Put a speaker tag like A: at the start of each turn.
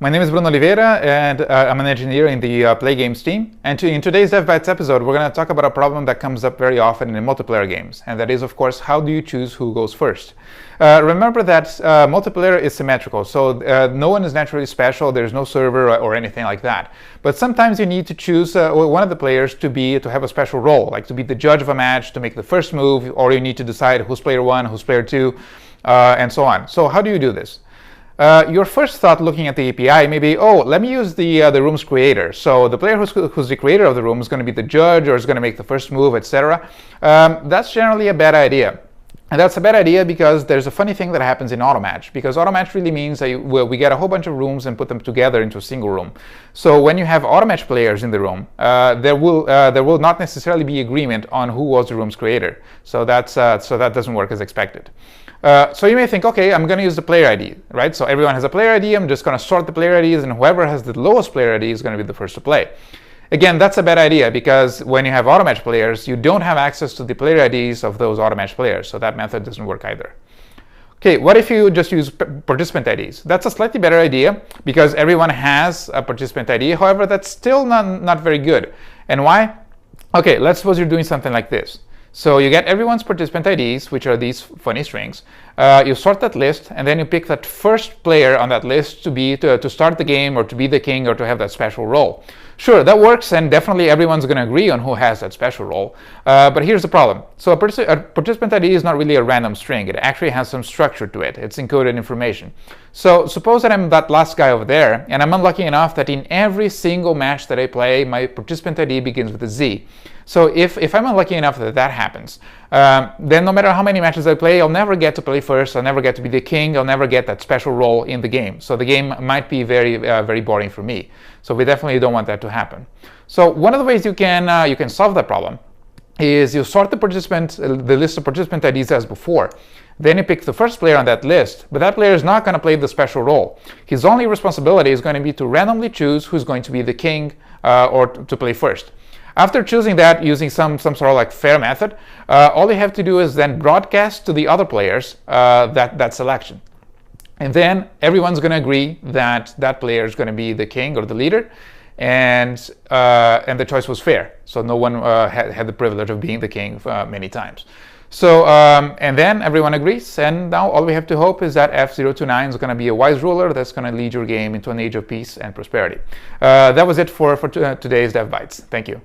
A: My name is Bruno Oliveira, and I'm an engineer in the Play Games team. And in today's Devbytes episode, we're going to talk about a problem that comes up very often in multiplayer games. And that is, of course, how do you choose who goes first? Remember that multiplayer is symmetrical, so no one is naturally special, there's no server or anything like that. But sometimes you need to choose one of the players to have a special role, like to be the judge of a match, to make the first move, or you need to decide who's player one, who's player two, and so on. So how do you do this? Your first thought looking at the API may be, oh, let me use the room's creator. So the player who's the creator of the room is going to be the judge or is going to make the first move, etc. That's generally a bad idea. And that's a bad idea because there's a funny thing that happens in automatch. Because automatch really means that we get a whole bunch of rooms and put them together into a single room. So when you have automatch players in the room, there will not necessarily be agreement on who was the room's creator. So that doesn't work as expected. So you may think, okay, I'm going to use the player ID, right? So everyone has a player ID. I'm just going to sort the player IDs, and whoever has the lowest player ID is going to be the first to play. Again, that's a bad idea because when you have automatch players, you don't have access to the player IDs of those automatch players. So that method doesn't work either. Okay, what if you just use participant IDs? That's a slightly better idea because everyone has a participant ID. However, that's still not very good. And why? Okay, let's suppose you're doing something like this. So you get everyone's participant IDs, which are these funny strings. You sort that list, and then you pick that first player on that list to start the game, or to be the king, or to have that special role. Sure, that works, and definitely everyone's going to agree on who has that special role. But here's the problem. So a participant ID is not really a random string. It actually has some structure to it. It's encoded information. So suppose that I'm that last guy over there, and I'm unlucky enough that in every single match that I play, my participant ID begins with a Z. So if I'm unlucky enough that happens, then no matter how many matches I play, I'll never get to play first, I'll never get to be the king, I'll never get that special role in the game. So the game might be very boring for me. So we definitely don't want that to happen. So one of the ways you can solve that problem is you sort the list of participant IDs as before. Then you pick the first player on that list, but that player is not going to play the special role. His only responsibility is going to be to randomly choose who's going to be the king or to play first. After choosing that using some sort of like fair method, all you have to do is then broadcast to the other players that selection. And then everyone's going to agree that that player is going to be the king or the leader, and the choice was fair. So no one had the privilege of being the king many times. So, and then everyone agrees, and now all we have to hope is that F029 is going to be a wise ruler that's going to lead your game into an age of peace and prosperity. That was it for today's Devbytes. Thank you.